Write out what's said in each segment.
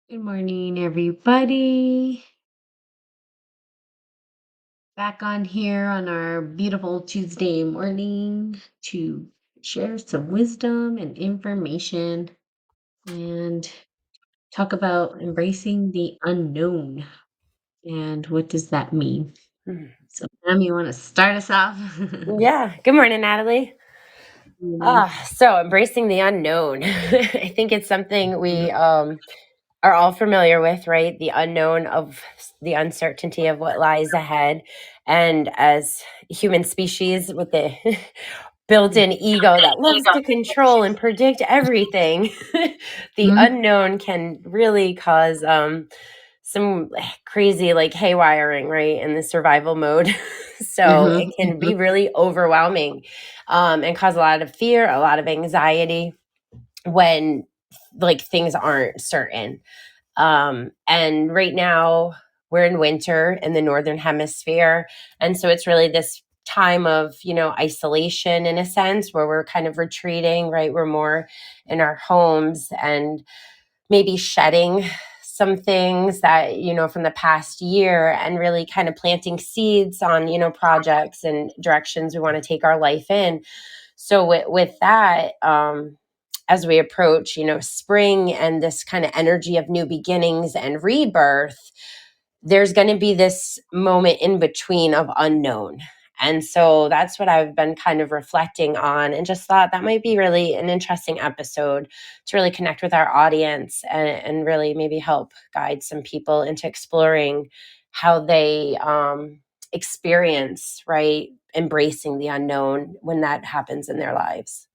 Good morning, everybody. Back on here on our beautiful Tuesday morning to share some wisdom and information and talk about embracing the unknown and what does that mean. Mm. So, Em, you want to start us off? Yeah. Good morning, Natalie. Morning. So embracing the unknown. I think it's something we Mhm. are all familiar with, right? The unknown of the uncertainty of what lies ahead. And as human species with the built-in ego that loves to control and predict everything, the Mhm. unknown can really cause some crazy like haywiring, right, in the survival mode. So Mhm. it can be really overwhelming, and cause a lot of fear, a lot of anxiety when like things aren't certain. And right now we're in winter in the northern hemisphere, and so it's really this time of isolation in a sense where we're kind of retreating, right? We're more in our homes and maybe shedding some things that from the past year, and really kind of planting seeds on projects and directions we want to take our life in. So with that, as we approach spring and this kind of energy of new beginnings and rebirth, there's going to be this moment in between of unknown. And so that's what I've been kind of reflecting on, and just thought that might be really an interesting episode to really connect with our audience, and really maybe help guide some people into exploring how they experience, right, embracing the unknown when that happens in their lives.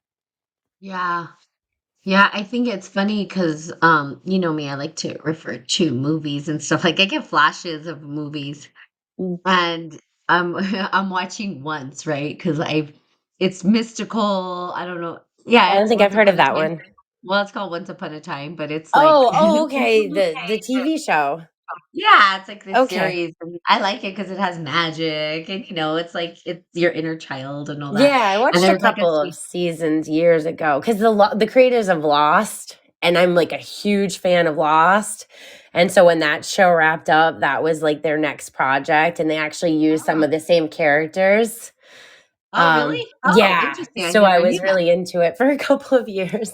Yeah. Yeah, I think it's funny because, you know me, I like to refer to movies and stuff. Like I get flashes of movies, Mm. and I'm watching once, right? Because it's mystical. I don't know. I Yeah, don't it's think I've Once heard of Upon a that Time. one. Well, it's called Once Upon a Time, but it's like, Oh, okay, the TV show. yeah, it's like this Okay. series. And I like it because it has magic, and it's like it's your inner child and all that. Yeah, I And watched a there's like a couple of seasons years ago because the creators of Lost, and I'm like a huge fan of Lost. And so when that show wrapped up, that was like their next project, and they actually used some oh, of the same characters. oh, really? Oh, Yeah, interesting. I so I never was knew that. really into it for a couple of years.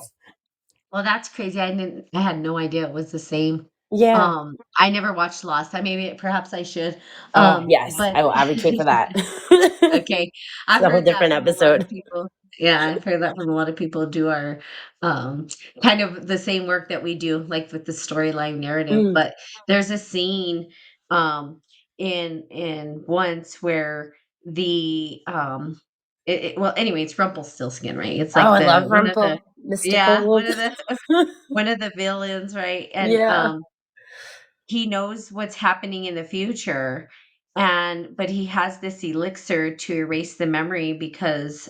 Well, that's crazy. I had no idea it was the same. Yeah. I never watched Lost. I maybe perhaps I should. Oh, yes, But I will advocate for that. It's okay. I've a whole heard that different from a lot of episode. people. Yeah, I've heard that from a lot of people who do our um kind of the same work that we do, like with the storyline narrative. Mm. But there's a scene in once where the well, anyway, it's Rumpelstiltskin, right? It's Oh, like I the love one of the, Rumple, mystical yeah, wolf. one of the villains, right? And Yeah. he knows what's happening in the future, but he has this elixir to erase the memory because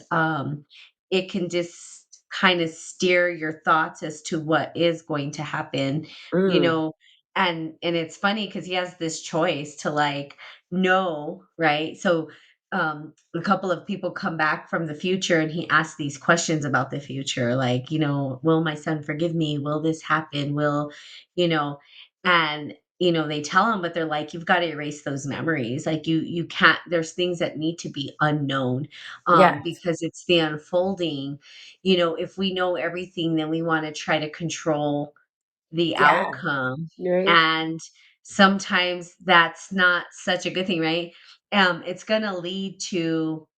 it can just kind of steer your thoughts as to what is going to happen, you Mm. know. And it's funny because he has this choice to like know, right? So a couple of people come back from the future and he asks these questions about the future, like, will my son forgive me, will this happen, will, you know and they tell him, but they're like, you've got to erase those memories. Like you can't, there's things that need to be unknown, Yes. because it's the unfolding. If we know everything, then we want to try to control the Yeah. outcome. Right. And sometimes that's not such a good thing, right? It's gonna lead to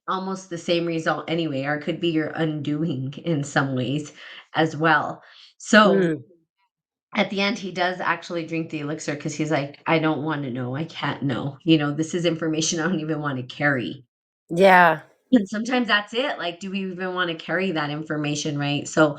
almost the same result anyway, or it could be your undoing in some ways as well. So Mm. at the end, he does actually drink the elixir because he's like, "I don't wanna know, I can't know, this is information I don't even wanna carry." Yeah. And sometimes that's it, like, do we even wanna carry that information, right? So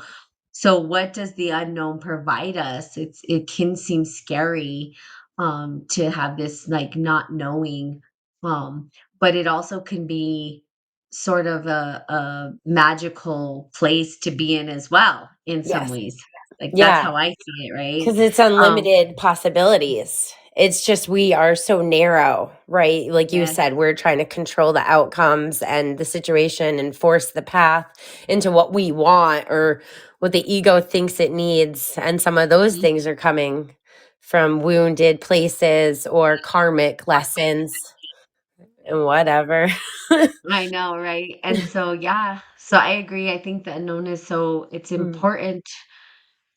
what does the unknown provide us? It can seem scary, to have this, like, not knowing, but it also can be sort of a magical place to be in as well, in some Yes. ways. Like, that's Yeah. how I see it, right? Because it's Um unlimited possibilities. It's just we are so narrow, right? Like you Yes. said, we're trying to control the outcomes and the situation and force the path into what we want or what the ego thinks it needs. And some of those things are coming from wounded places or karmic lessons and whatever. I know, right? And so, yeah, so I agree. I think the unknown is so it's Mm, important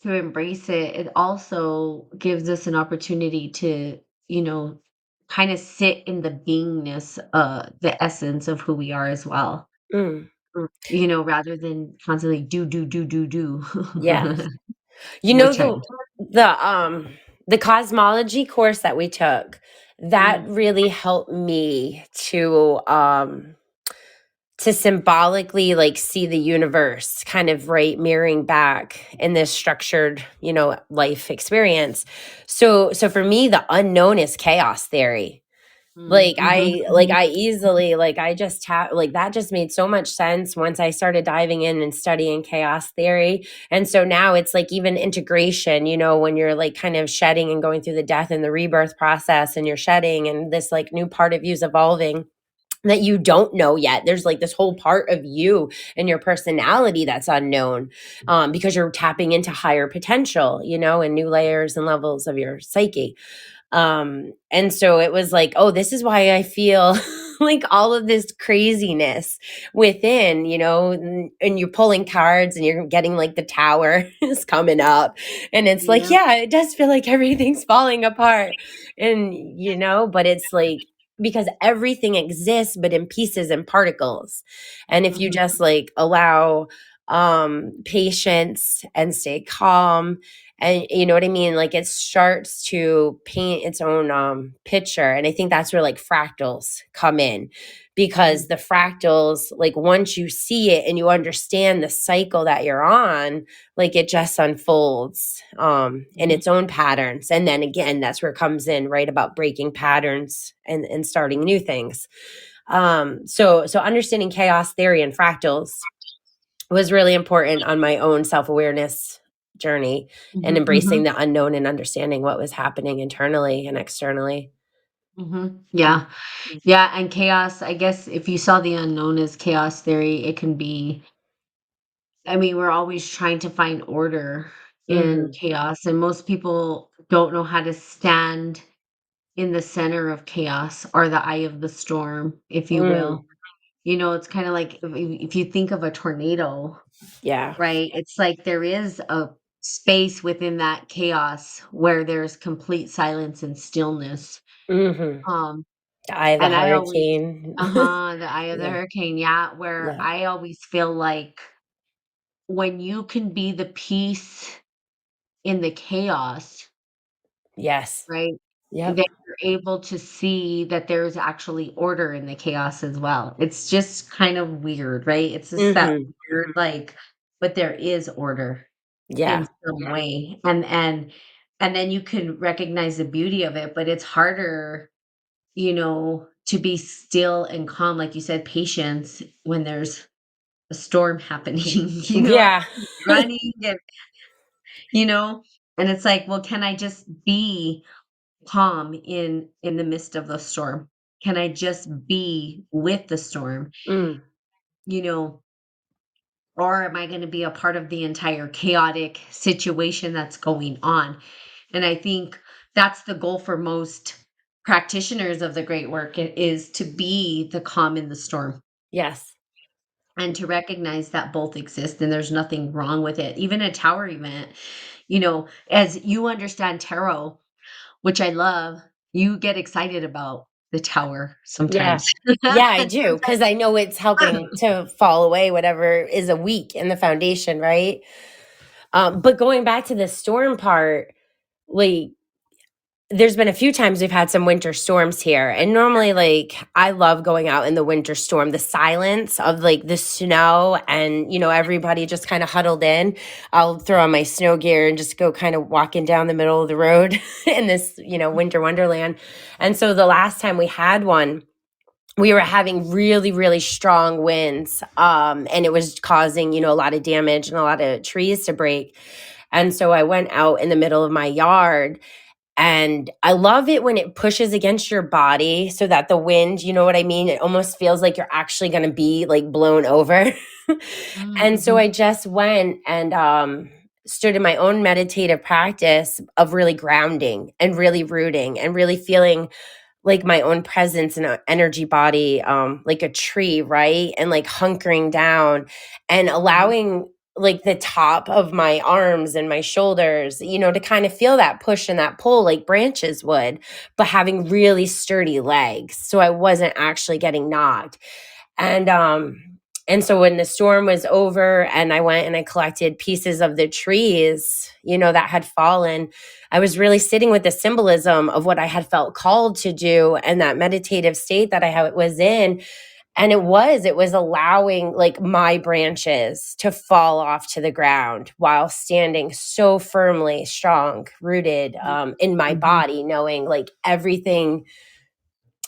to embrace it. It also gives us an opportunity to, you know, kind of sit in the beingness, the essence of who we are as well. mm, You know, rather than constantly do, yeah. You know which I the cosmology course that we took, that Mhm, really helped me to symbolically like see the universe kind of right mirroring back in this structured, life experience. So for me the unknown is chaos theory. mhm, Like mhm, mhm, I easily like I just have like that just made so much sense once I started diving in and studying chaos theory. And so now it's like even integration, when you're like kind of shedding and going through the death and the rebirth process and you're shedding and this like new part of you is evolving that you don't know yet. There's like this whole part of you and your personality that's unknown, because you're tapping into higher potential, and new layers and levels of your psyche. And so it was like, oh, this is why I feel like all of this craziness within, and you're pulling cards and you're getting like the tower is coming up. And it's like, yeah, yeah, it does feel like everything's falling apart. And, but it's like, because everything exists, but in pieces and particles. And if you mhm, just like allow patience and stay calm, and you know what I mean, like it starts to paint its own picture. And I think that's where like fractals come in, mhm, because the fractals, like once you see it and you understand the cycle that you're on, like it just unfolds in mhm, its own patterns. And then again, that's where it comes in, right, about breaking patterns and starting new things. So understanding chaos theory and fractals was really important on my own self-awareness journey, and mhm, embracing mhm, the unknown and understanding what was happening internally and externally. mhm. Mm, Yeah, yeah, and chaos, I guess if you saw the unknown as chaos theory, it can be I mean, we're always trying to find order in mhm, chaos, and most people don't know how to stand in the center of chaos or the eye of the storm, if you will. mm, You know, it's kinda like if you think of a tornado, yeah, right? It's like there is a space within that chaos where there's complete silence and stillness. mhm. Um, The eye of the and I always hurricane. Uh-huh, the eye of the Yeah, hurricane, yeah, where yeah, I always feel like when you can be the peace in the chaos, yes, right? yep, Then you're able to see that there's actually order in the chaos as well. It's just kind of weird, right? It's just that mhm, weird, like, but there is order in yeah, some way, and then you can recognize the beauty of it, but it's harder, to be still and calm, like you said, patience when there's a storm happening, yeah, running and, you know, and it's like, well, can I just be calm in the midst of the storm? Can I just be with the storm? mm, You know, or am I going to be a part of the entire chaotic situation that's going on? And I think that's the goal for most practitioners of the great work is to be the calm in the storm yes, and to recognize that both exist and there's nothing wrong with it. Even a tower event, as you understand tarot, which I love, you get excited about the tower yeah. sometimes. Yeah, I And do, because I know it's helping to fall away whatever is a weak in the foundation, right? But going back to the storm part, like there's been a few times we've had some winter storms here, and normally like I love going out in the winter storm, the silence of like the snow and everybody just kind of huddled in. I'll throw on my snow gear and just go kind of walking down the middle of the road in this winter wonderland. And so the last time we had one, we were having really really strong winds, and it was causing a lot of damage and a lot of trees to break. And so I went out in the middle of my yard, And I love it when it pushes against your body so that the wind, you know what I mean? It almost feels like you're actually going to be like blown over. And so Mm-hmm. I just went and stood in my own meditative practice of really grounding and really rooting and really feeling like my own presence and energy body, like a tree, right? And like hunkering down and allowing like the top of my arms and my shoulders, to kind of feel that push and that pull like branches would, but having really sturdy legs. So I wasn't actually getting knocked. And so when the storm was over and I went and I collected pieces of the trees, that had fallen, I was really sitting with the symbolism of what I had felt called to do and that meditative state that was in. And it was allowing like my branches to fall off to the ground while standing so firmly strong, rooted in my Mm-hmm. body, knowing like everything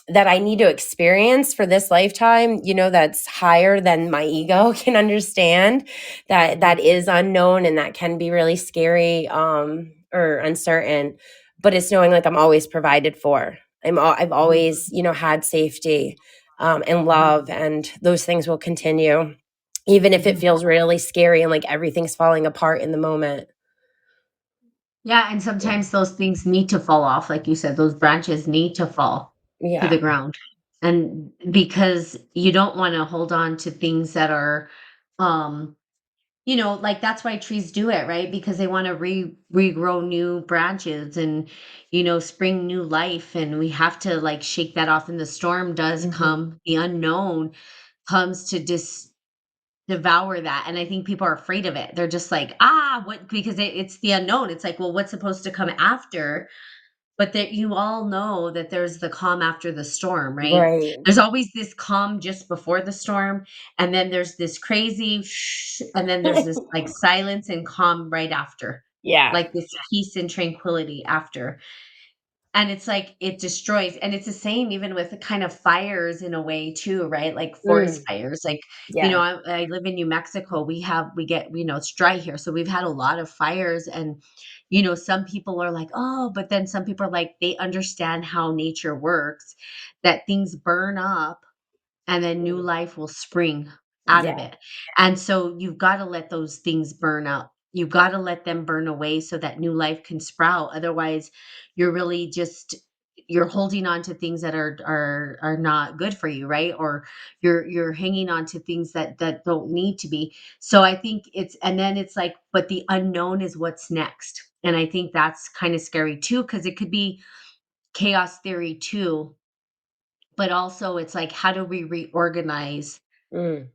that I need to experience for this lifetime, that's higher than my ego can understand, that is unknown and that can be really scary, or uncertain. But it's knowing like I'm always provided for. I've always, had safety, and love, and those things will continue, even if it Mm-hmm. feels really scary and like everything's falling apart in the moment. Yeah, and sometimes those things need to fall off, like you said, those branches need to fall to the Yeah. ground. And because you don't want to hold on to things that are um like that's why trees do it, right? Because they want to regrow new branches and spring new life, and we have to like shake that off, and the storm does Hmm. come, the unknown comes to devour that. And I think people are afraid of it. They're just like, what, because it's the unknown. It's like, well, what's supposed to come after? But that you all know that there's the calm after the storm, right? Right. There's always this calm just before the storm, and then there's this crazy and then there's this like silence and calm right after. Yeah. Like this peace and tranquility after. And it's like it destroys, and it's the same even with the kind of fires in a way too, right? Like forest Mm, fires. Like, yeah. I live in New Mexico. We get, it's dry here. So we've had a lot of fires, and some people are like, "Oh," but then some people are like they understand how nature works, that things burn up and then new Mm, life will spring out of yeah. it. And so you've got to let those things burn out. You've got to let them burn away so that new life can sprout. Otherwise, you're really just you're holding on to things that are not good for you, right? Or you're hanging on to things that don't need to be. So I think it's, and then it's like, but the unknown is what's next. And I think that's kind of scary too, because it could be chaos theory too, but also it's like, how do we reorganize, Mm,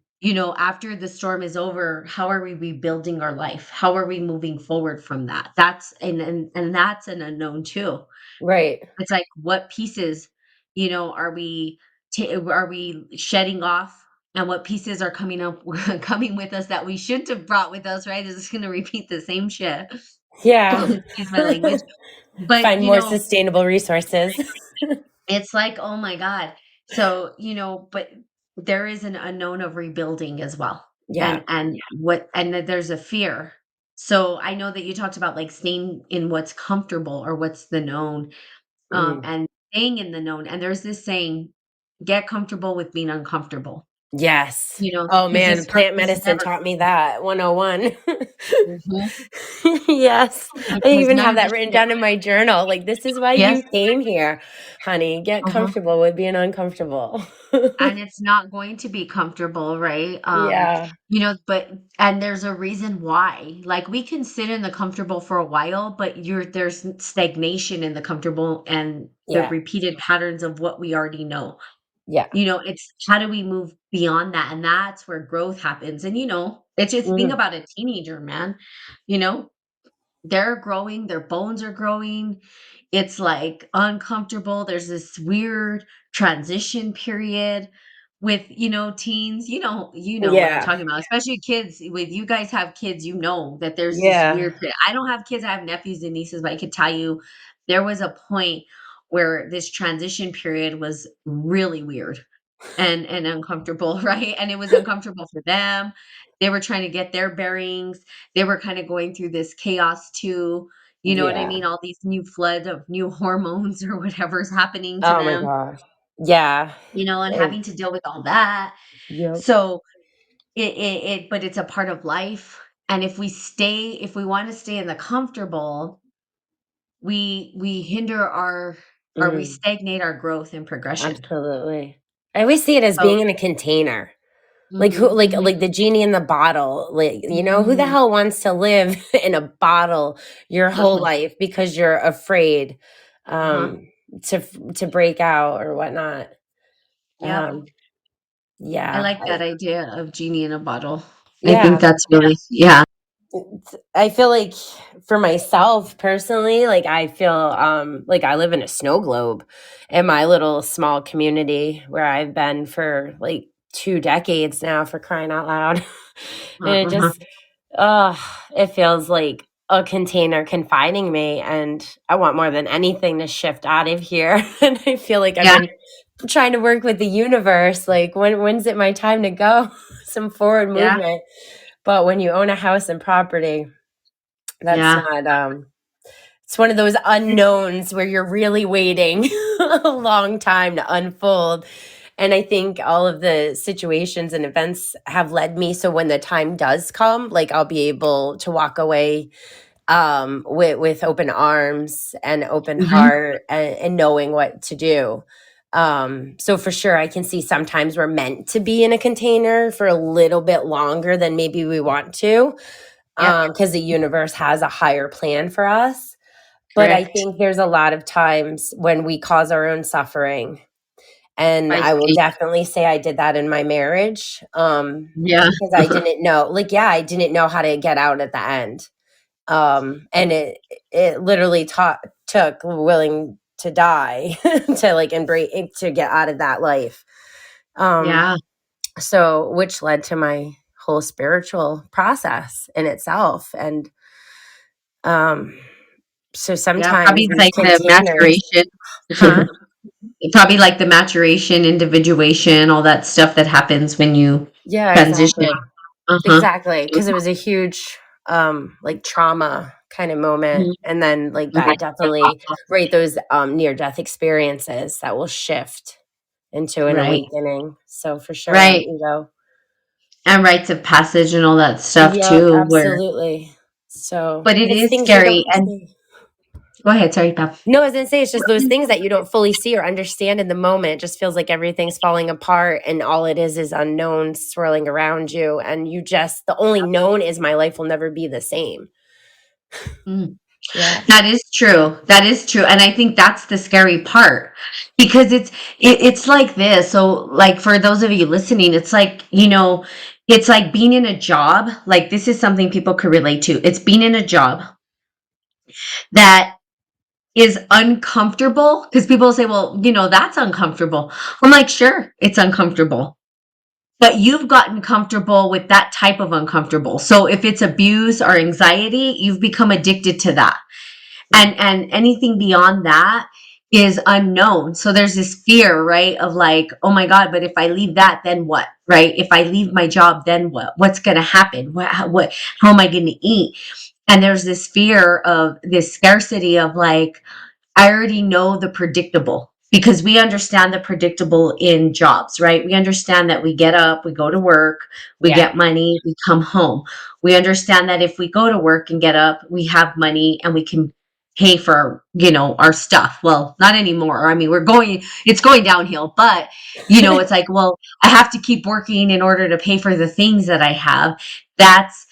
after the storm is over? How are we rebuilding our life? How are we moving forward from that? That's and that's an unknown too. right. It's like, what pieces, are we shedding off, and what pieces are coming up coming with us that we shouldn't have brought with us, right? Is this going to repeat the same shit? Yeah. Excuse my language. But Find more sustainable resources. it's like, oh my god. So, but there is an unknown of rebuilding as well. Yeah. And that there's a fear. So I know that you talked about like staying in what's comfortable or what's the known, Mm. and staying in the known. And there's this saying, get comfortable with being uncomfortable, Yes. Oh because man, plant this is medicine never taught me that 101. Mhm. Yes. I Because even none have of that this written shit. down in my journal. Like, this is why Yes. you came here, honey. Get Uh-huh. comfortable with being uncomfortable. And it's not going to be comfortable, right? Yeah. But and there's a reason why. Like, we can sit in the comfortable for a while, but there's stagnation in the comfortable and the Yeah. repeated patterns of what we already know. Yeah. It's how do we move beyond that? And that's where growth happens. And it's just think Mhm. about a teenager, man. You know, they're growing, their bones are growing. It's like uncomfortable. There's this weird transition period with, teens. You know what I'm Yeah. talking about, especially kids. With you guys have kids, that there's this Yeah. weird period. I don't have kids, I have nephews and nieces, but I could tell you there was a point where this transition period was really weird and uncomfortable, right? And it was uncomfortable for them. They were trying to get their bearings. They were kind of going through this chaos too. You know what I Yeah. mean? All these new flood of new hormones or whatever's happening to Oh my them, gosh. Yeah. and It, having to deal with all that. yep. So but it's a part of life. And if we want to stay in the comfortable, we hinder our or we Mm, stagnate our growth and progression. absolutely. I always see it as So being in a container. Like who mhm, like the genie in the bottle. Like, who the mhm. hell wants to live in a bottle your whole Uh-huh, life because you're afraid uh-huh. to break out or whatnot. Yep. Um I yeah. like that idea of genie in a bottle. I think Yeah. that's really yeah. I feel like for myself personally, like I feel like I live in a snow globe in my little small community where I've been for like 2 decades now, for crying out loud. And it Uh-huh. just uh it feels like a container confining me, and I want more than anything to shift out of here. And I feel like I've Yeah, been trying to work with the universe, like when's it my time to go? Some forward yeah, movement. But when you own a house and property, that's yeah. not it's one of those unknowns where you're really waiting a long time to unfold. And I think all of the situations and events have led me so when the time does come, like I'll be able to walk away with open arms and open Mhm. heart, and knowing what to do. So for sure I can see sometimes we're meant to be in a container for a little bit longer than maybe we want to, Yep, because the universe has a higher plan for us. But I correct. think there's a lot of times when we cause our own suffering. And I I will see. definitely say I did that in my marriage, Yeah. because I didn't know, like, yeah, I didn't know how to get out at the end. And it literally took willing to die to like embrace to get out of that life. Um, Yeah, so which led to my whole spiritual process in itself. And um, so yeah, sometimes probably these like the containers, maturation. huh? Probably like the maturation, individuation, all that stuff that happens when you Yeah, transition. exactly. Uh-huh. Exactly, because it was a huge, like, trauma kind of moment, Mhm. and then, like, Right. that definitely right, those, near-death experiences that will shift into an Right. awakening, so for sure, our Right. ego. And rites of passage and all that stuff Yep, too, where absolutely. So, but it it's is things you scary don't and see. go ahead, sorry, Beth. No, I was gonna say, it's just those things that you don't fully see or understand in the moment. It just feels like everything's falling apart, and all it is unknown swirling around you, and you just the only known is my life will never be the same. Mm. Yeah. That is true. That is true. And I think that's the scary part because it's like this. So like for those of you listening, it's like, it's like being in a job. Like this is something people could relate to. It's being in a job that is uncomfortable because people say, well, that's uncomfortable. I'm like, sure, it's uncomfortable. But you've gotten comfortable with that type of uncomfortable. So if it's abuse or anxiety, you've become addicted to that. Mm, And anything beyond that is unknown. So there's this fear, right, of like, oh my god, but if I leave that, then what? Right? If I leave my job, then what? What's going to happen? What how am I going to eat? And there's this fear of this scarcity of like, I already know the predictable because we understand the predictable in jobs, right? We understand that we get up, we go to work, we yeah. get money, we come home. We understand that if we go to work and get up, we have money and we can pay for, our stuff. Well, not anymore. I mean, it's going downhill, but it's like, well, I have to keep working in order to pay for the things that I have. That's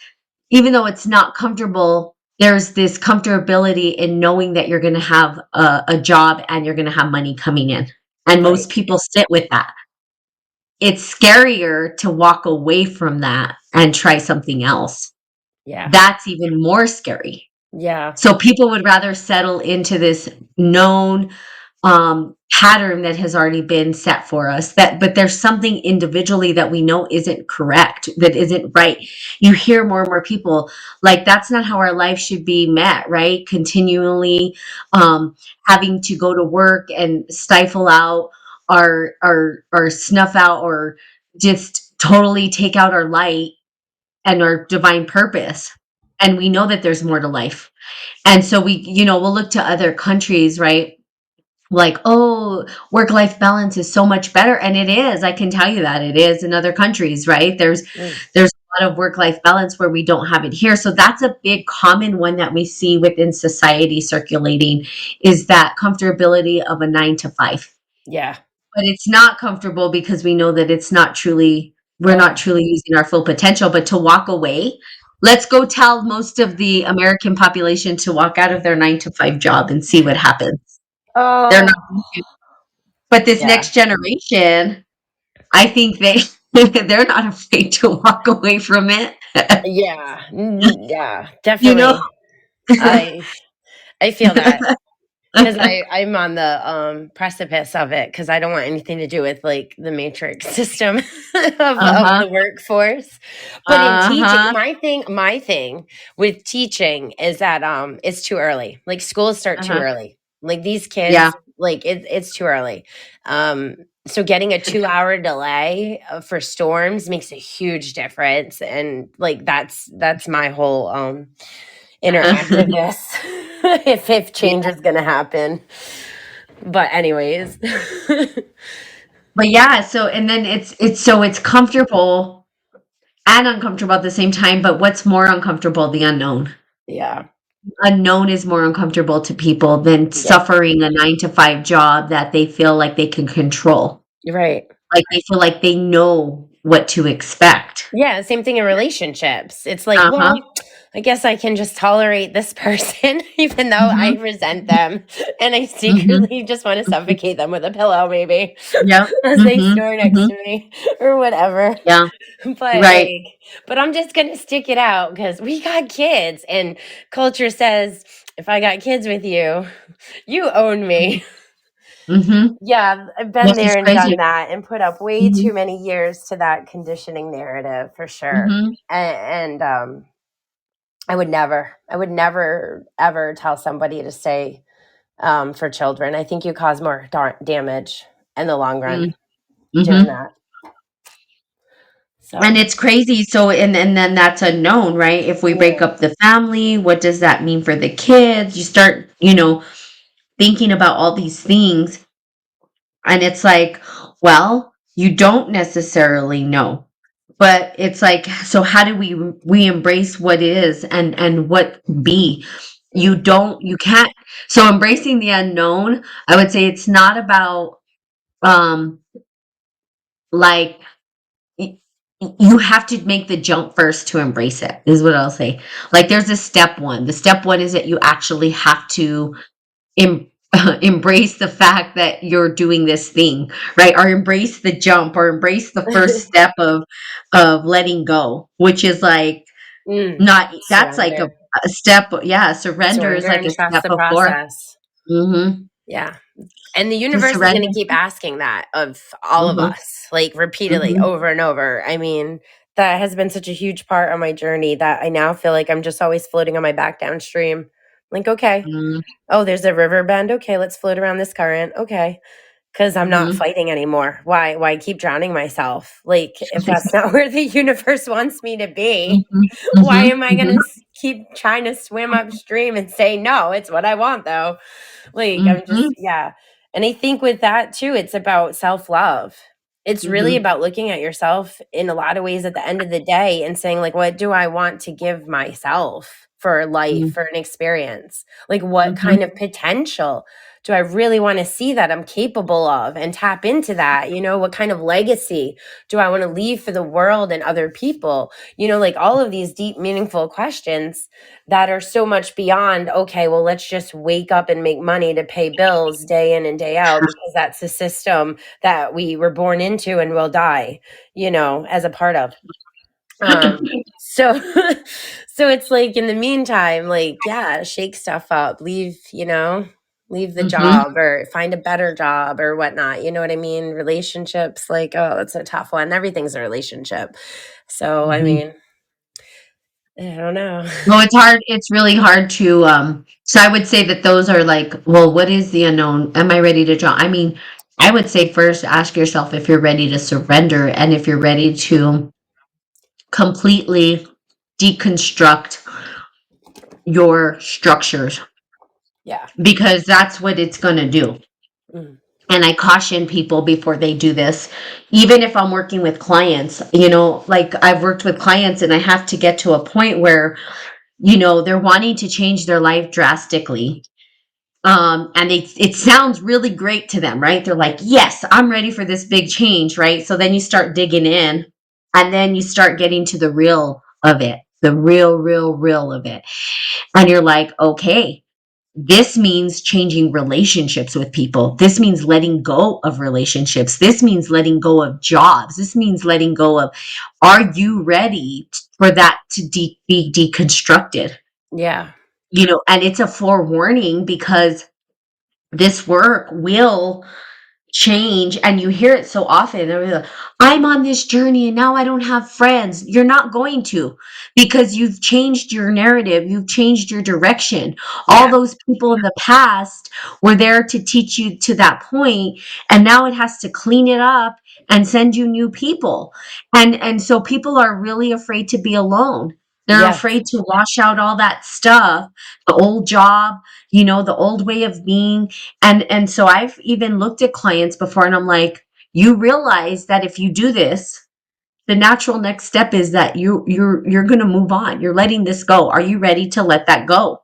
even though it's not comfortable, there's this comfortability in knowing that you're going to have a job and you're going to have money coming in. And most Right. people sit with that. It's scarier to walk away from that and try something else. Yeah. That's even more scary. Yeah. So people would rather settle into this known pattern that has already been set for us, but there's something individually that we know isn't correct, that isn't right. You hear more and more people like that's not how our life should be met, right? Continually having to go to work and stifle out our snuff out or just totally take out our light and our divine purpose. and we know that there's more to life. And so we'll look to other countries, right? Like, oh, work life balance is so much better. And it is. I can tell you that it is in other countries, right? Mm. There's a lot of work life balance where we don't have it here. So that's a big common one that we see within society circulating, is that comfortability of a 9 to 5. Yeah. But it's not comfortable because we know that we're not Oh, truly using our full potential. But to walk away, let's go tell most of the American population to walk out of their 9 to 5 job and see what happens. They're not. oh, But this yeah, next generation, I think they're not afraid to walk away from it. yeah, yeah, You know? definitely. I I feel that. 'Cause I'm on the, precipice of it because I don't want anything to do with, like, the matrix system of Uh-huh. the workforce. But in teaching, Uh-huh. my thing with teaching is that, it's too early. Like, schools start too Uh-huh. early. Like, these Yeah. kids, like, it's too early. So getting a 2-hour delay, for storms makes a huge difference, and, like, that's my whole, interactiveness if change Yeah. is gonna happen. But anyways. But yeah, so and then it's comfortable and uncomfortable at the same time, but what's more uncomfortable? The unknown. Yeah. Unknown is more uncomfortable to people than Yep. suffering a 9 to 5 job that they feel like they can control. You're right. Like they feel like they know what to expect. Yeah, same thing in relationships. It's like, Uh-huh. well, I guess I can just tolerate this person even though I Mhm. resent them and I Mhm. secretly just want to suffocate them with a pillow maybe Yep. as they Mhm. snore next Mhm. to me or whatever. Yeah. But Right. like, but I'm just gonna stick it out because we got kids, and culture says if I got kids with you, you own me. Mhm. Yeah, I've been Which is there and done crazy. that and put up way Mhm. too many years to that conditioning narrative for sure. Mhm. And I would never ever tell somebody to stay for children. I think you cause more damage in the long run Mm. doing Mhm. that. And So it's crazy. So and then that's unknown, right? If we break yeah, up the family, what does that mean for the kids? You start, thinking about all these things, and it's like, well, you don't necessarily know. But it's like, so how do we embrace what is and what be? mm, You can't. So embracing the unknown, I would say it's not about um like y- you have to make the jump first to embrace it, is what I'll say. Like there's a step one. The step one is that you actually have to em- embrace the fact that you're doing this thing, right? Or embrace the jump, or embrace the first step of letting go, which is like not that's like surrender, a step. Yeah, surrender is surrender, like and a trust step the before. process. Mm-hmm. Yeah. And the To universe is gonna surrender. keep asking that of all of Mm-hmm. us, like, repeatedly Mm-hmm. over and over. I mean, that has been such a huge part of my journey that I now feel like I'm just always floating on my back downstream. Like, "Okay. Oh, there's a river bend. Okay, let's float around this current. Okay, because 'Cause I'm not Mm-hmm. fighting anymore. Why keep drowning myself? Like, if that's not where the universe wants me to be, Mm-hmm. why Mm-hmm. am I gonna Mm-hmm. keep trying to swim upstream and say, 'No, it's what I want, though?'" Like, I'm just Mm-hmm. yeah. And I think with that too, it's about self-love. It's really Mm-hmm. about looking at yourself in a lot of ways at the end of the day and saying, like, "What do I want to give myself for life, for an experience? Like, what Mm-hmm. kind of potential do I really wanna see that I'm capable of and tap into that?" What kind of legacy do I wanna leave for the world and other people? Like, all of these deep, meaningful questions that are so much beyond, okay, well, let's just wake up and make money to pay bills day in and day out because that's the system that we were born into and will die, as a part of. So so it's like in the meantime, like, yeah, shake stuff up, leave the Mm-hmm. job or find a better job or whatnot. You know what I mean? Relationships, like, oh, that's a tough one. Everything's a relationship. So I Mm-hmm. mean, I don't know. Well, it's really hard to so I would say that those are like, well, what is the unknown? Am I ready to draw? I mean, I would say first ask yourself if you're ready to surrender and if you're ready to completely deconstruct your structures, Yeah. because that's what it's going to do. Mm. And I caution people before they do this, even if I'm working with clients, like I've worked with clients and I have to get to a point where, they're wanting to change their life drastically. And it sounds really great to them, right? They're like, yes, I'm ready for this big change, right? So then you start digging in, and then you start getting to the real of it, the real of it. And you're like, okay, this means changing relationships with people. This means letting go of relationships. This means letting go of jobs. This means letting go of, are you ready for that to be deconstructed? Yeah. And it's a forewarning, because this work will change, and you hear it so often. They're like, I'm on this journey and now I don't have friends. You're not going to, because you've changed your narrative, you've changed your direction. All Yeah. those people in the past were there to teach you to that point, and now it has to clean it up and send you new people. And so people are really afraid to be alone. They're Yes. afraid to wash out all that stuff, the old job, the old way of being. And so I've even looked at clients before, and I'm like, you realize that if you do this, the natural next step is that you're going to move on. You're letting this go. Are you ready to let that go?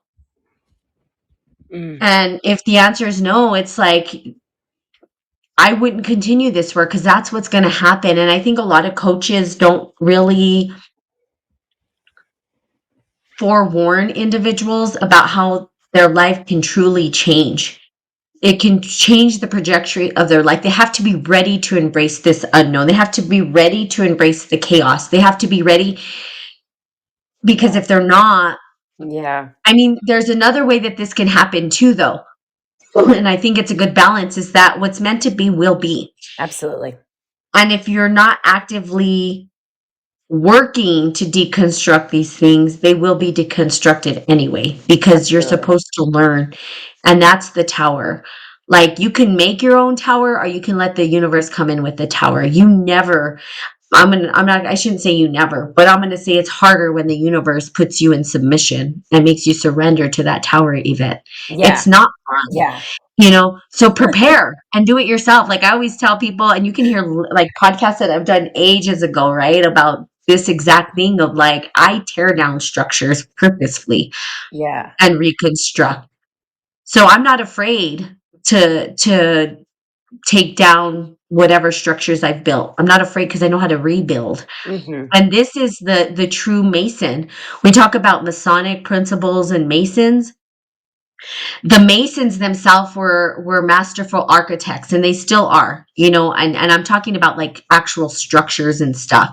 Mm. And if the answer is no, it's like, I wouldn't continue this work, because that's what's going to happen. And I think a lot of coaches don't really forewarn individuals about how their life can truly change. It can change the trajectory of their life. They have to be ready to embrace this unknown. They have to be ready to embrace the chaos. They have to be ready, because if they're not, Yeah. I mean, there's another way that this can happen too, though. And I think it's a good balance, is that what's meant to be will be. Absolutely. And if you're not actively working to deconstruct these things, they will be deconstructed anyway, because you're Absolutely. supposed to learn. And that's the tower. Like, you can make your own tower, or you can let the universe come in with the tower. You never, I shouldn't say you never, but I'm going to say it's harder when the universe puts you in submission and makes you surrender to that tower, Yvette. Yeah. It's not fun. Yeah. So prepare and do it yourself. Like I always tell people, and you can hear like podcasts that I've done ages ago, right? About this exact thing of like, I tear down structures purposefully Yeah. and reconstruct. So I'm not afraid to take down whatever structures I've built. I'm not afraid, because I know how to rebuild. Hmm. And this is the true Mason. We talk about Masonic principles and Masons. The Masons themselves were masterful architects, and they still are, and I'm talking about like actual structures and stuff.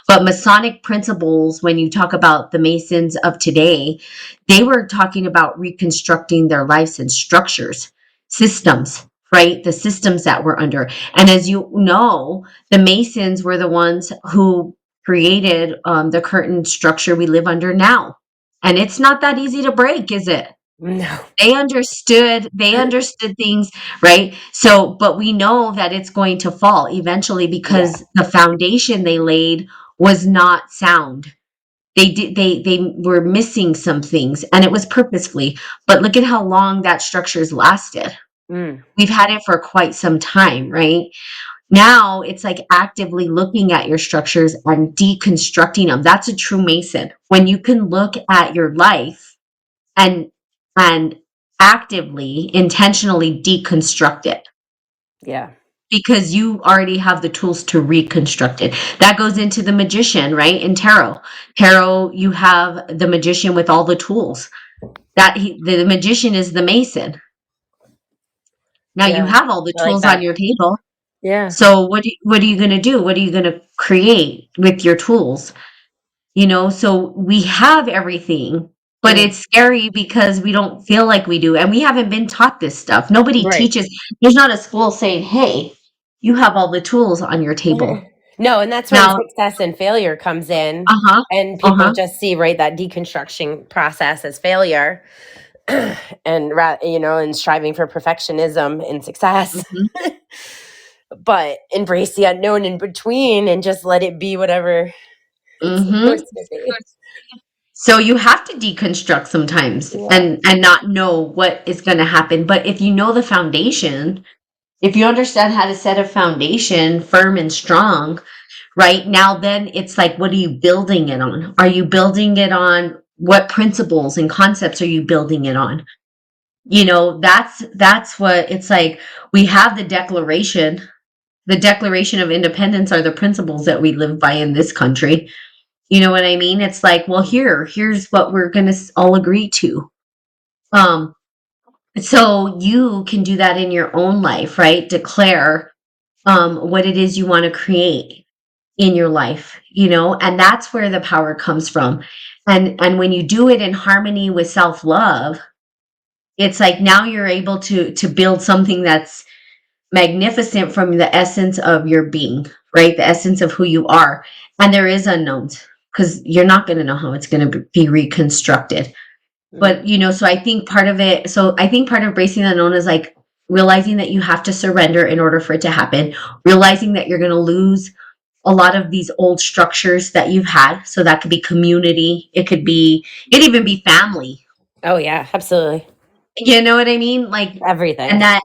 But Masonic principles, when you talk about the Masons of today, they were talking about reconstructing their lives and structures, systems, right? The systems that we're under. And as you know, the Masons were the ones who created the current structure we live under now. And it's not that easy to break, is it? No. They understood things, right? So, but we know that it's going to fall eventually, Yeah. because the foundation they laid was not sound. They were missing some things, and it was purposefully. But look at how long that structure's lasted. Mm. We've had it for quite some time, right? Now it's like actively looking at your structures and deconstructing them. That's a true Mason. When you can look at your life and and actively, intentionally deconstruct it, Yeah. because you already have the tools to reconstruct it. That goes into the magician, right? In tarot, you have the magician with all the tools. The magician is the Mason. Now you Yeah. have all the I like tools on that. your table. Yeah. So what are you going to do? What are you going to create with your tools? So we have everything, but Mm. it's scary because we don't feel like we do. And we haven't been taught this stuff. Nobody Right. teaches. There's not a school saying, hey, you have all the tools on your table. No, and that's when Now, success and failure comes in, uh-huh, and people uh-huh, just see, right, that deconstruction process as failure, and and striving for perfectionism and success. mm-hmm, But embrace the unknown in between and just let it be whatever it's mm-hmm. supposed to be. So you have to deconstruct sometimes Yeah. and not know what is going to happen. But if you know the foundation, if you understand how to set a foundation firm and strong, right now, then it's like, what are you building it on? Are you building it on what principles and concepts are you building it on? You know, that's what it's like. We have the Declaration of Independence are the principles that we live by in this country. You know what I mean? It's like, well, here's what we're going to all agree to. Um, so you can do that in your own life, right? Declare what it is you want to create in your life, you know, and that's where the power comes from. And when you do it in harmony with self-love, it's like now you're able to build something that's magnificent from the essence of your being, right? The essence of who you are. And there is unknowns because you're not going to know how it's going to be reconstructed. Mm. But, you know, so I think part of bracing the unknown is like realizing that you have to surrender in order for it to happen, realizing that you're going to lose a lot of these old structures that you've had. So that could be community, it could even be family. Oh yeah, absolutely. You know what I mean? Like, Everything. and that,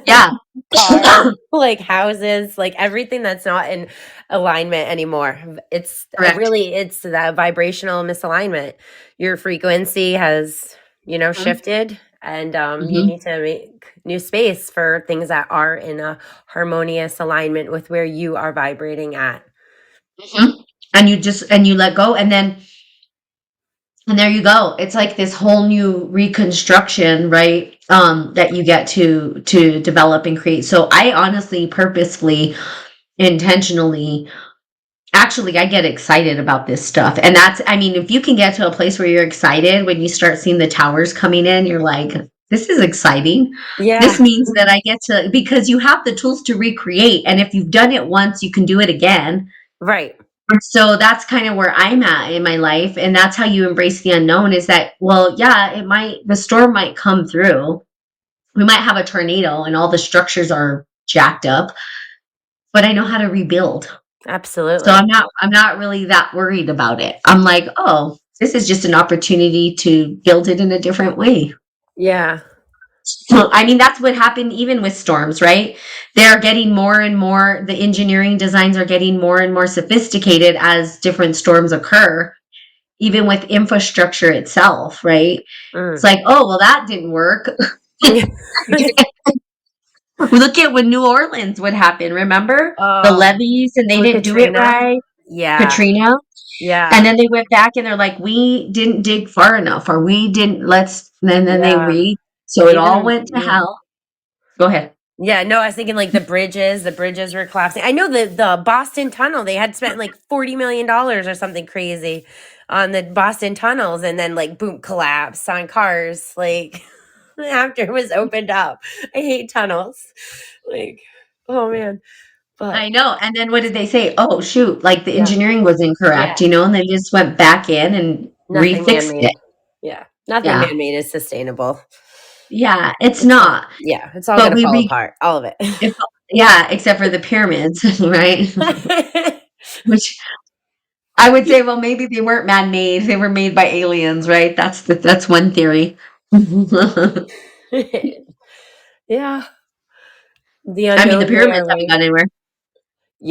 yeah. Cars, like houses, like everything that's not in alignment anymore. It's Correct. really it's that vibrational misalignment. Your frequency has, Mhm. shifted, and you Mhm. need to make new space for things that are in a harmonious alignment with where you are vibrating at. Mhm. And you let go, and there you go. It's like this whole new reconstruction, right? That you get to develop and create. So I honestly, purposefully, intentionally, actually, I get excited about this stuff. And that's, I mean, if you can get to a place where you're excited when you start seeing the towers coming in, you're like, this is exciting. This Yeah, means that I get to, because you have the tools to recreate. And if you've done it once, you can do it again. right. So that's kind of where I'm at in my life. And that's how you embrace the unknown is that, well, yeah, the storm might come through. We might have a tornado and all the structures are jacked up, but I know how to rebuild. So Absolutely. I'm not really that worried about it. I'm like, oh, this is just an opportunity to build it in a different way. Yeah. So, I mean, that's what happened even with storms, right? They're getting more and more, the engineering designs are getting more and more sophisticated as different storms occur, even with infrastructure itself, right? It's Mm. like, oh, well, that didn't work. Look at when New Orleans would happen, remember? The Oh, levees and they with didn't do it Katrina. right. Yeah. Katrina. And Yeah. then they went back and they're like, we didn't dig far enough, or we didn't, and then they Yeah. so And it all even went to hell. Go ahead. yeah, no, I was thinking like the bridges were collapsing. I know the Boston Tunnel, they had spent like $40 million or something crazy on the Boston tunnels, and then like boom, collapse on cars like after it was opened up. I hate tunnels. Like, oh man. But I know. And then what did they say? Oh, shoot, like the yeah. engineering was incorrect, Yeah. you know, and they just went back in and Nothing refixed it. man-made. Yeah. Nothing Yeah. man-made is sustainable. Yeah. It's It's all not. yeah, it's all But gonna fall apart. All of it. if, yeah, except for the pyramids, right? Which I would say, well, maybe they weren't man made. They were made by aliens, right? That's one theory. I Yeah. The mean, the unknown way pyramids our haven't way. gone anywhere.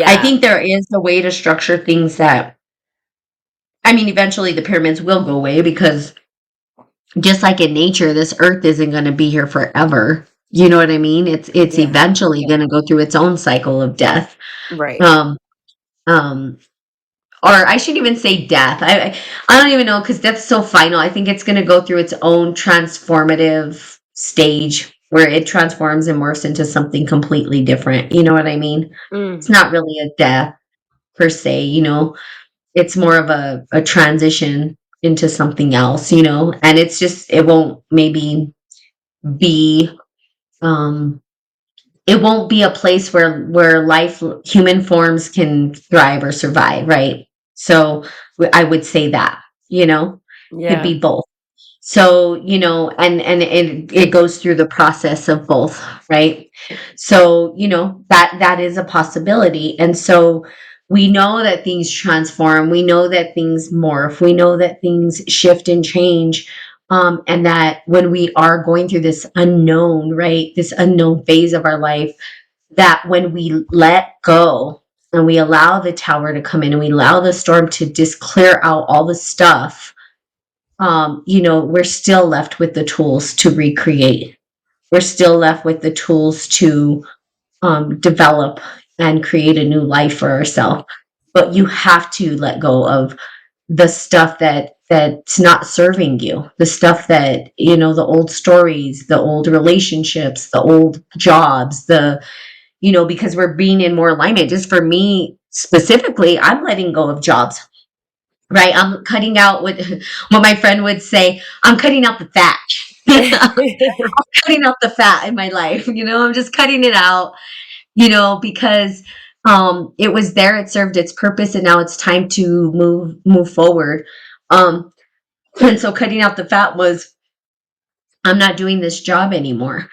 I Yeah. think there is a way to structure things that, I mean, eventually the pyramids will go away because just like in nature, this earth isn't going to be here forever. You know what I mean? It's Yeah. eventually going to go through its own cycle of death. Right. Um, um, or I shouldn't even say death. I don't even know because death's so final. I think it's going to go through its own transformative stage where it transforms and morphs into something completely different. You know what I mean? It's Mm. not really a death per se, you know. It's more of a transition into something else, you know, and it's just it won't maybe be um it won't be a place where life human forms can thrive or survive, right? So I would say that, you know, could Yeah. be both. So, you know, and it goes through the process of both, right? So, you know, that is a possibility. And so we know that things transform, we know that things morph, we know that things shift and change. And that when we are going through this unknown, right, this unknown phase of our life, that when we let go and we allow the tower to come in and we allow the storm to just clear out all the stuff, we're still left with the tools to recreate. We're still left with the tools to develop and create a new life for ourselves. But you have to let go of the stuff that's not serving you, the stuff that, the old stories, the old relationships, the old jobs, because we're being in more alignment. Just for me specifically, I'm letting go of jobs, right? I'm cutting out what my friend would say, I'm cutting out the fat. Cutting out the fat in my life, I'm just cutting it out, because it was there, it served its purpose, and now it's time to move forward. Um, and so cutting out the fat was, I'm not doing this job anymore.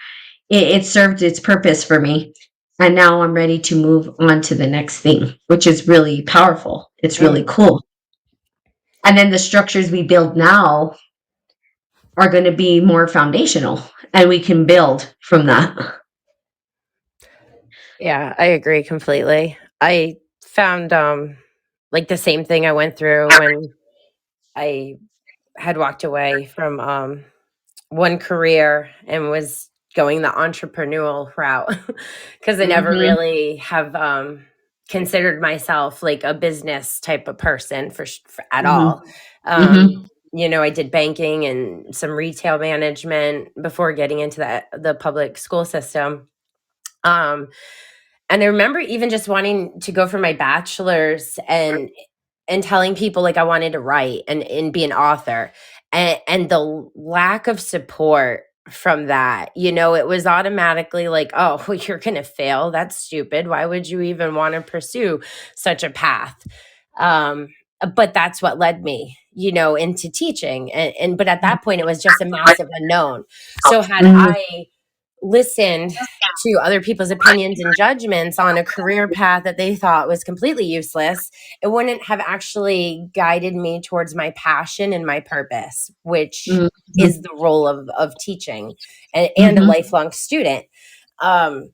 It served its purpose for me. And now I'm ready to move on to the next thing, which is really powerful. It's really Mm. cool. And then the structures we build now are going to be more foundational, and we can build from that. Yeah, I agree completely. I found like the same thing I went through when I had walked away from one career and was going the entrepreneurial route because I never Mm-hmm. really have considered myself like a business type of person for at all. Mm-hmm. Um, Mm-hmm. I did banking and some retail management before getting into the public school system. Um, and I remember even just wanting to go for my bachelor's and telling people like I wanted to write and be an author. And the lack of support from that, it was automatically like, oh, well, you're going to fail. That's stupid. Why would you even want to pursue such a path? Um, but that's what led me, into teaching. But at that point, it was just a massive unknown. So had Mm-hmm. I listened to other people's opinions and judgments on a career path that they thought was completely useless, it wouldn't have actually guided me towards my passion and my purpose, which Mm-hmm. is the role of teaching and a Mm-hmm. lifelong student. Um,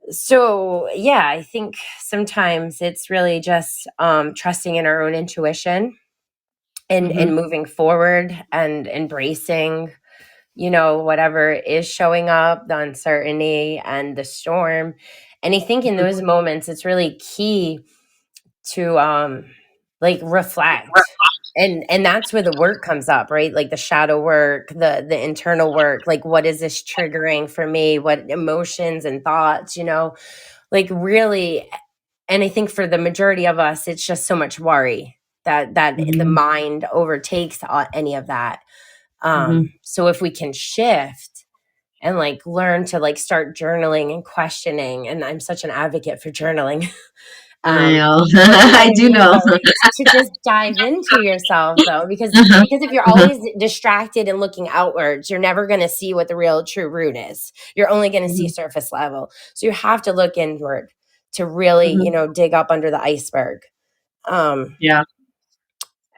so, yeah, I think sometimes it's really just trusting in our own intuition and Mm-hmm. moving forward and embracing whatever is showing up, the uncertainty and the storm. And I think in those moments, it's really key to like reflect. And that's where the work comes up, right? Like the shadow work, the internal work, like what is this triggering for me? What emotions and thoughts, like really. And I think for the majority of us, it's just so much worry that the Mm-hmm. mind overtakes any of that. Mm-hmm. So if we can shift and like learn to like start journaling and questioning, and I'm such an advocate for journaling. I um, know. but I do really know. like to just dive into yourself though, because Uh-huh. if you're Uh-huh. always distracted and looking outwards, you're never going to see what the real true root is. You're only going to see Mhm. surface level. So you have to look inward to really, Mhm. dig up under the iceberg. Um, Yeah.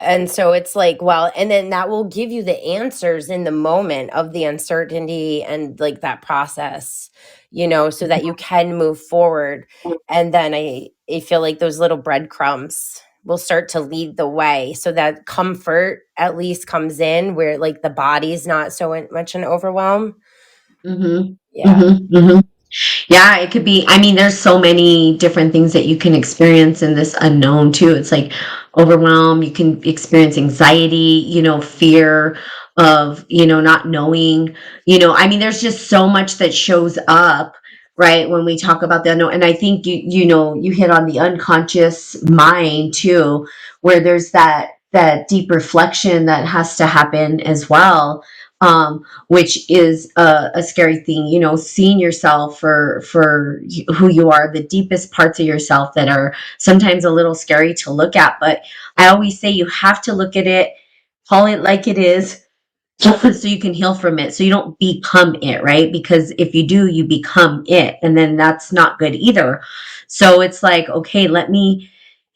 and so it's like, well, and then that will give you the answers in the moment of the uncertainty and like that process, so that you can move forward. And then I feel like those little breadcrumbs will start to lead the way so that comfort at least comes in where like the body's not so much an overwhelm. Mhm. Yeah. Mhm. Mhm. Yeah, it could be. I mean, there's so many different things that you can experience in this unknown too. It's like overwhelm. You can experience anxiety, fear of, not knowing, I mean, there's just so much that shows up, right? When we talk about the unknown. And I think you hit on the unconscious mind too, where there's that deep reflection that has to happen as well. Which is a scary thing, seeing yourself for who you are, the deepest parts of yourself that are sometimes a little scary to look at. But I always say you have to look at it, call it like it is, so you can heal from it, so you don't become it, right? Because if you do, you become it, and then that's not good either. So it's like, okay, let me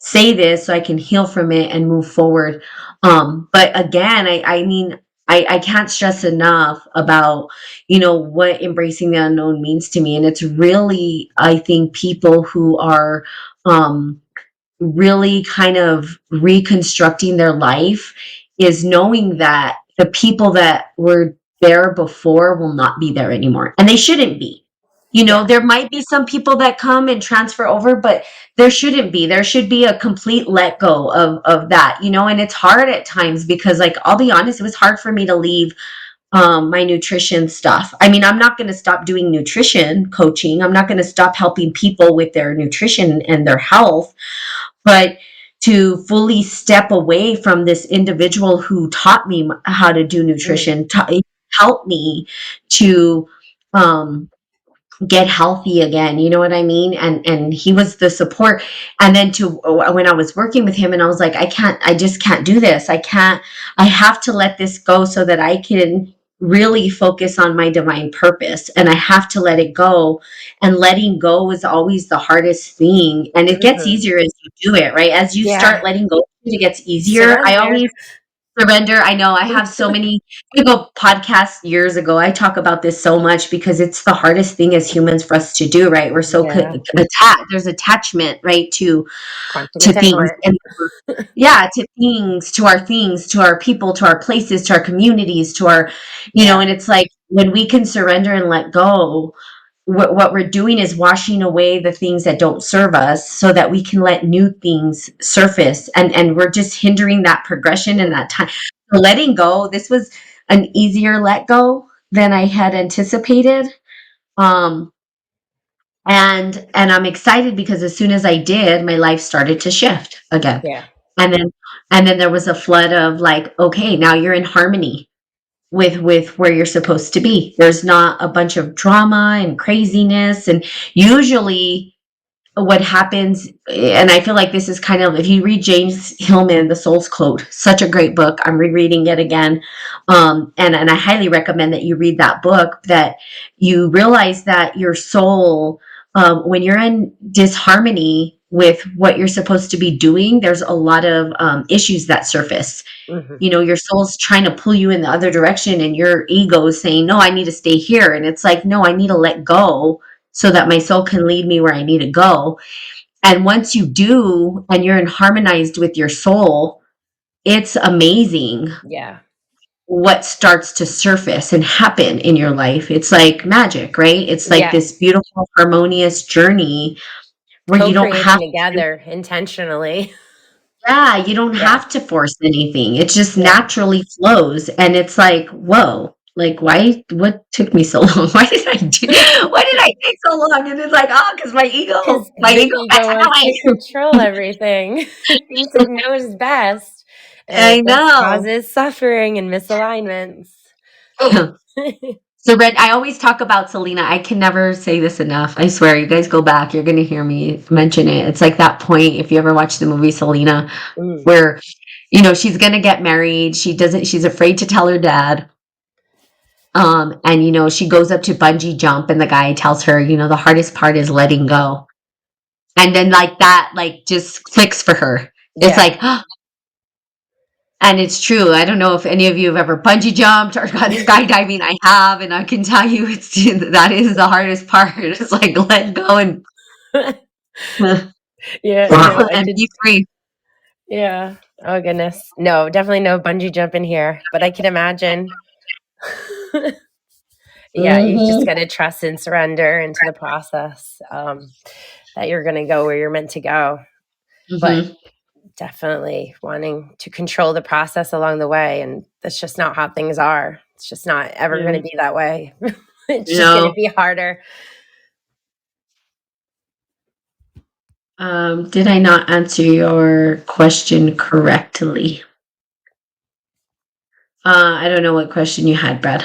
say this so I can heal from it and move forward. But again, I mean, I can't stress enough about, what embracing the unknown means to me. And it's really, I think, people who are really kind of reconstructing their life is knowing that the people that were there before will not be there anymore. And they shouldn't be. Yeah. There might be some people that come and transfer over, but there shouldn't be. There should be a complete let go of that, and it's hard at times because, like, I'll be honest, it was hard for me to leave my nutrition stuff. I mean, I'm not going to stop doing nutrition coaching. I'm not going to stop helping people with their nutrition and their health, but to fully step away from this individual who taught me how to do Mm. nutrition, helped me to um, get healthy again, you know what I mean? And he was the support. And then to when I was working with him, and I was like, I just can't do this. I have to let this go so that I can really focus on my divine purpose, and I have to let it go. And letting go is always the hardest thing, and it gets Mhm. easier as you do it, right? As you start Yeah. letting go, it gets easier. I Surrender. always surrender. I know I have so many podcasts years ago. I talk about this so much because it's the hardest thing as humans for us to do, right? We're so Yeah. attached. There's attachment, right, Quantum to things, entanglement. and yeah, to things, to our people, to our places, to our communities, to our, Yeah. and it's like when we can surrender and let go, what we're doing is washing away the things that don't serve us so that we can let new things surface, and we're just hindering that progression and that time. So letting go, this was an easier let go than I had anticipated. um and I'm excited because as soon as I did, my life started to shift again. Yeah. And then and then there was a flood of, like, okay, now you're in harmony with where you're supposed to be. There's not a bunch of drama and craziness. And usually what happens, and I feel like this is kind of, if you read James Hillman, The Soul's Code, such a great book. I'm rereading it again. And I highly recommend that you read that book, that you realize that your soul, when you're in disharmony with what you're supposed to be doing, there's a lot of issues that surface. Mhm. Your soul's trying to pull you in the other direction, and your ego is saying, no, I need to stay here. And it's like, no, I need to let go so that my soul can lead me where I need to go. And once you do, and you're in harmonized with your soul, it's amazing Yeah. what starts to surface and happen in your life. It's like magic, right? It's like Yeah. this beautiful, harmonious journey where you don't have Co-creating to, together intentionally. yeah, you don't Yeah. have to force anything. It just Yeah. naturally flows. And it's like, whoa, like, what took me so long? Why did I take so long? And it's like, oh, because Because my the ego got ego in wants to the control everything. Thinks it knows best, and way. it I just know. causes suffering and misalignments. So, Red, I always talk about Selena. I can never say this enough. I swear, you guys go back, you're going to hear me mention it. It's like that point, if you ever watch the movie Selena, Mm. where, she's going to get married. She's afraid to tell her dad. And, she goes up to bungee jump, and the guy tells her, the hardest part is letting go. And then, like, that, like, just clicks for her. It's Yeah. like, and it's true. I don't know if any of you have ever bungee jumped or gone skydiving. I have, and I can tell you that is the hardest part. It's like, let go and Yeah, no, I and could. be free. Yeah. Oh goodness. No, definitely no bungee jumping here, but I can imagine. Yeah, you just Hmm. got to trust and surrender into the process, that you're going to go where you're meant to go. But Hmm. definitely wanting to control the process along the way. And that's just not how things are. It's just not ever going Yeah. to be that way. It's You just going to know, be harder. did I not answer your question correctly? I don't know what question you had, Brad.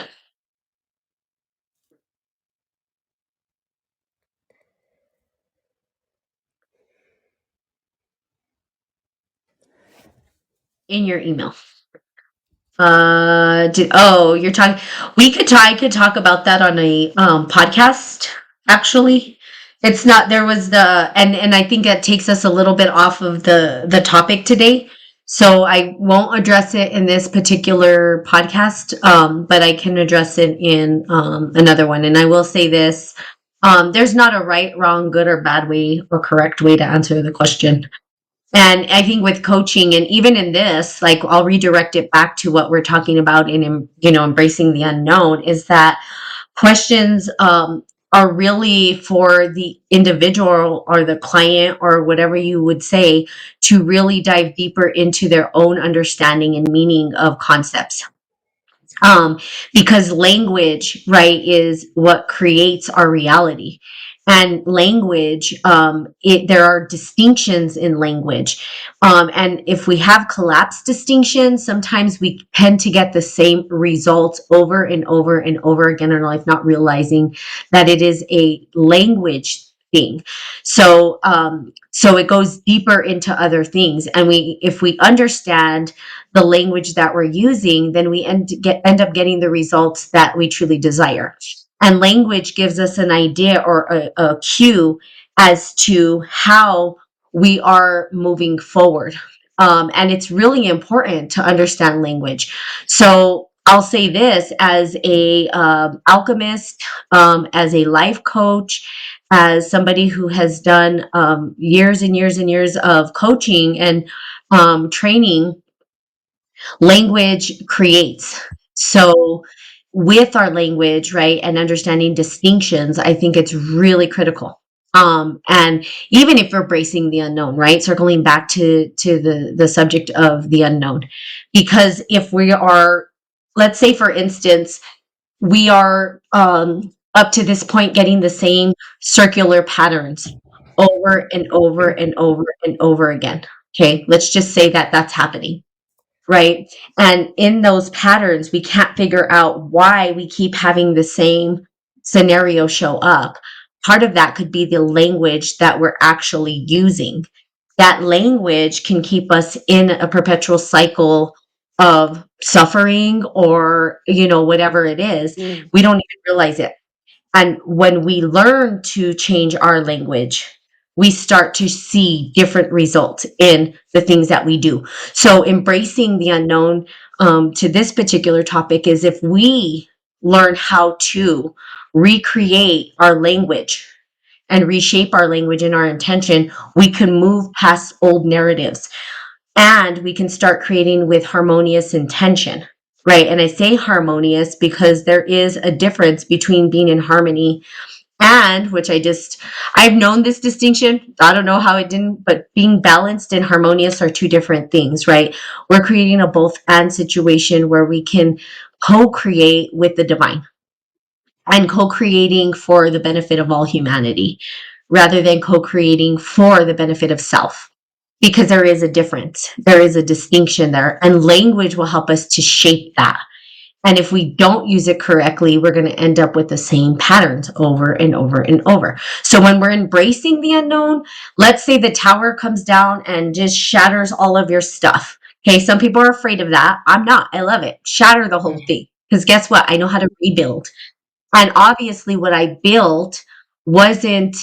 In your email. You're talking, I could talk about that on a podcast, actually. It's not, there was the, and I think that takes us a little bit off of the topic today. So I won't address it in this particular podcast, but I can address it in another one. And I will say this, there's not a right, wrong, good or bad way or correct way to answer the question. And I think with coaching and even in this, like I'll redirect it back to what we're talking about in, embracing the unknown, is that questions are really for the individual or the client or whatever you would say to really dive deeper into their own understanding and meaning of concepts. um, because language, right, is what creates our reality. And language, there are distinctions in language. And if we have collapsed distinctions, sometimes we tend to get the same results over and over and over again in our life, not realizing that it is a language thing. So it goes deeper into other things. And if we understand the language that we're using, then we end up getting the results that we truly desire. And language gives us an idea or a cue as to how we are moving forward. And it's really important to understand language. So I'll say this as a alchemist, as a life coach, as somebody who has done years and years and years of coaching and training. Language creates. So with our language, right, and understanding distinctions, I think it's really critical. And even if we're bracing the unknown, right, circling back to the subject of the unknown, because if we are, let's say for instance, we are up to this point getting the same circular patterns over and over and over and over again. Okay, let's just say that that's happening, right? And in those patterns, we can't figure out why we keep having the same scenario show up. Part of that could be the language that we're actually using. That language can keep us in a perpetual cycle of suffering or, whatever it is. Mm. We don't even realize it. And when we learn to change our language, we start to see different results in the things that we do. So, embracing the unknown to this particular topic is if we learn how to recreate our language and reshape our language and our intention, we can move past old narratives and we can start creating with harmonious intention, right? And I say harmonious because there is a difference between being in harmony and, I've known this distinction. I don't know how it didn't, but being balanced and harmonious are two different things, right? We're creating a both and situation where we can co-create with the divine and co-creating for the benefit of all humanity rather than co-creating for the benefit of self, because there is a difference, there is a distinction there, and language will help us to shape that. And if we don't use it correctly, we're going to end up with the same patterns over and over and over. So when we're embracing the unknown, let's say the tower comes down and just shatters all of your stuff. Okay, some people are afraid of that. I'm not. I love it. Shatter the whole thing. Because guess what? I know how to rebuild. And obviously what I built wasn't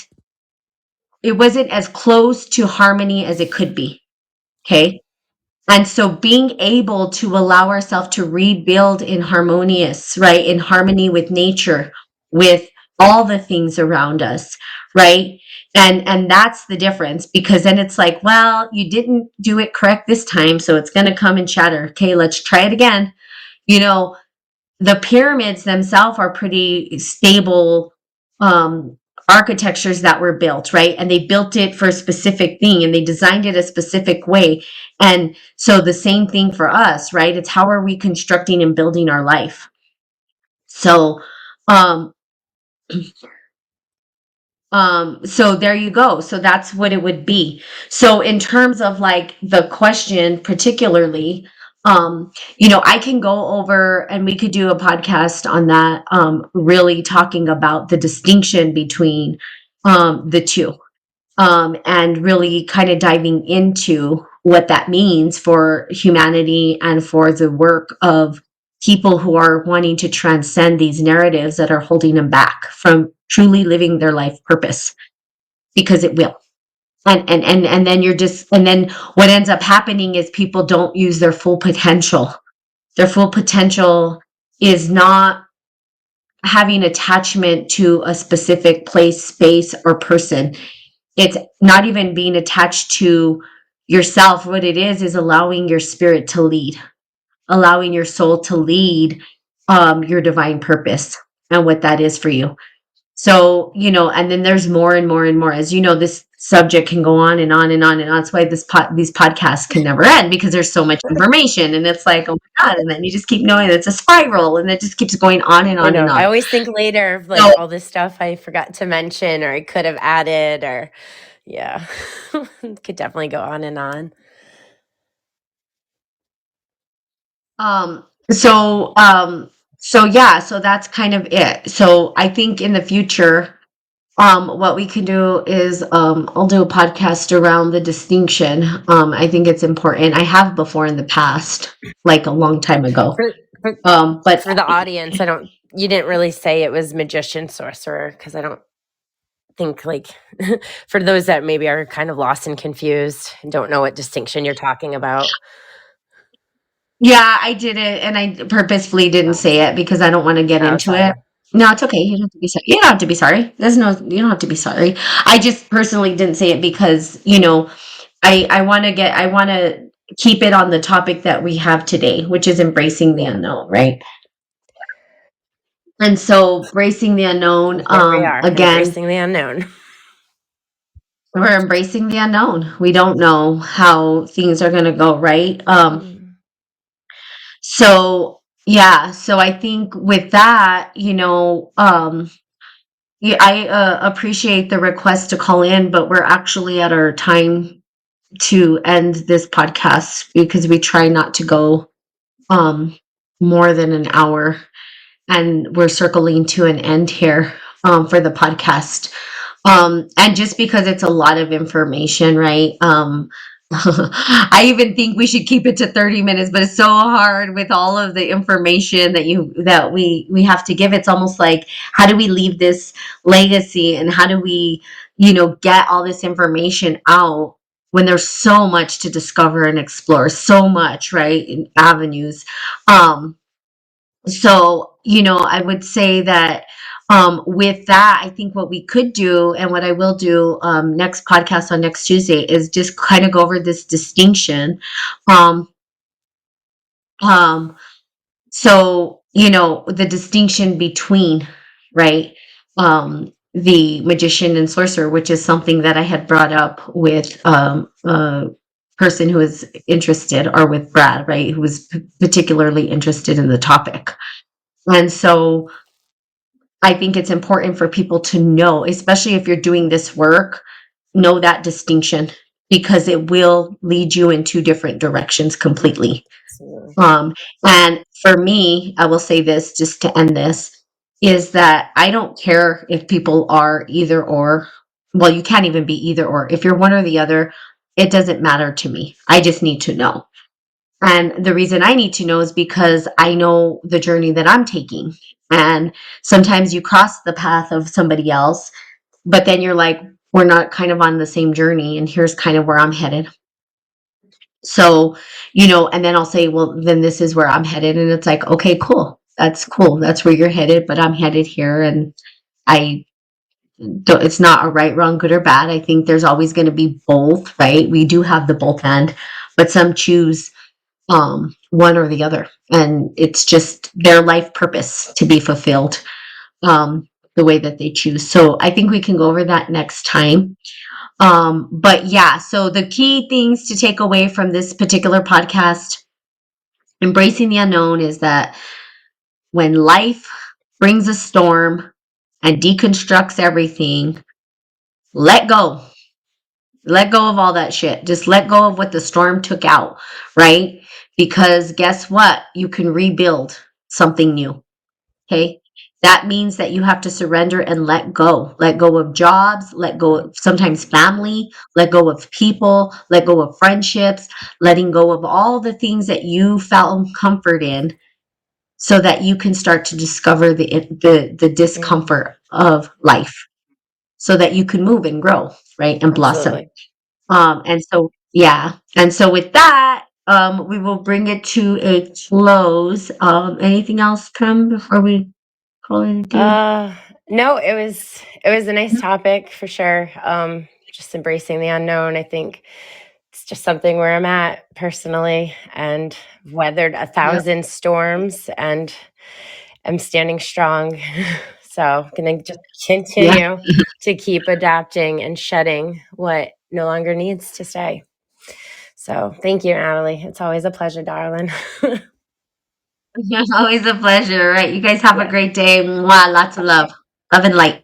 it wasn't as close to harmony as it could be. Okay? And so being able to allow ourselves to rebuild in harmonious, right? In harmony with nature, with all the things around us, right? And that's the difference, because then it's like, well, you didn't do it correct this time, so it's going to come and shatter. Okay, let's try it again. You know, the pyramids themselves are pretty stable architectures that were built, right? And they built it for a specific thing and they designed it a specific way. And so the same thing for us, right? It's how are we constructing and building our life? So um so there you go. So that's what it would be. So in terms of like the question particularly, I can go over and we could do a podcast on that, really talking about the distinction between the two, and really kind of diving into what that means for humanity and for the work of people who are wanting to transcend these narratives that are holding them back from truly living their life purpose. because it will. And then you're just, and then what ends up happening is people don't use their full potential. Their full potential is not having attachment to a specific place, space, or person. It's not even being attached to yourself. What it is allowing your spirit to lead, allowing your soul to lead your divine purpose and what that is for you. So, and then there's more and more and more. As you know, this subject can go on and on and on and on. That's why these podcasts can never end, because there's so much information, and it's like, oh my God. And then you just keep knowing it's a spiral, and it just keeps going on and I on and know. I on. always think later of like So, all this stuff I forgot to mention or I could have added or yeah. Could definitely go on and on. um, so, um, so yeah, so that's kind of it. So I think in the future, what we can do is, I'll do a podcast around the distinction. I think it's important. I have before in the past, like a long time ago. For for But for the audience, I don't you didn't really say it was magician sorcerer because I don't think like for those that maybe are kind of lost and confused and don't know what distinction you're talking about. yeah, I did it, and I purposefully didn't say it because I don't want to get Oh, into it. sorry. No, it's okay. You don't have to be sorry. You don't have to be sorry. You don't have to be sorry. I just personally didn't say it because, I want to keep it on the topic that we have today, which is embracing the Yeah. unknown, right? And so bracing the unknown, And here we are, again, embracing the unknown. we're embracing the unknown. We don't know how things are going to go, right? Mm. So yeah, so I think with that, yeah, I appreciate the request to call in, but we're actually at our time to end this podcast because we try not to go um more than an hour, and we're circling to an end here for the podcast. And just because it's a lot of information, right? I even think we should keep it to 30 minutes, but it's so hard with all of the information that we have to give. It's almost like, how do we leave this legacy, and how do we, get all this information out when there's so much to discover and explore, so much, right? In avenues. So, I would say that with that, I think what we could do, and what I will do next podcast on next Tuesday, is just kind of go over this distinction. Um, um, so, the distinction between, right, the magician and sorcerer, which is something that I had brought up with a person who was interested, or with Brad, right, who was particularly interested in the topic. And so I think it's important for people to know, especially if you're doing this work, know that distinction, because it will lead you in two different directions completely. Absolutely. Um, and for me, I will say this just to end this, is that I don't care if people are either or. Well, you can't even be either or. If you're one or the other, it doesn't matter to me. I just need to know. And the reason I need to know is because I know the journey that I'm taking. And sometimes you cross the path of somebody else, but then you're like, we're not kind of on the same journey. And here's kind of where I'm headed. So, and then I'll say, well, then this is where I'm headed. And it's like, okay, cool. That's cool. That's where you're headed, but I'm headed here. And I don't, it's not a right, wrong, good or bad. I think there's always going to be both, right? We do have the both end, but some choose one or the other, and it's just their life purpose to be fulfilled the way that they choose. So I think we can go over that next time. But yeah, so the key things to take away from this particular podcast, embracing the unknown, is that when life brings a storm and deconstructs everything, let go. Let go of all that shit. Just let go of what the storm took out, right? Because guess what? You can rebuild something new. Okay. That means that you have to surrender and let go. Let go of jobs, let go of sometimes family, let go of people, let go of friendships, letting go of all the things that you found comfort in, so that you can start to discover the Yeah. discomfort of life. so that you can move and grow, right, and blossom. Absolutely. And so, yeah. And so with that, we will bring it to a close. Anything else, Prim, before we call it a day? Uh, no, it was a nice topic for sure. Just embracing the unknown. I think it's just something where I'm at personally, and weathered a Yep. thousand storms, and I'm standing strong. So, gonna just Yeah. continue to keep adapting and shedding what no longer needs to stay. So, thank you, Natalie. It's always a pleasure, darling. Always a pleasure. All right. You guys have a Yeah. great day. Mwah, lots of love. Love and light.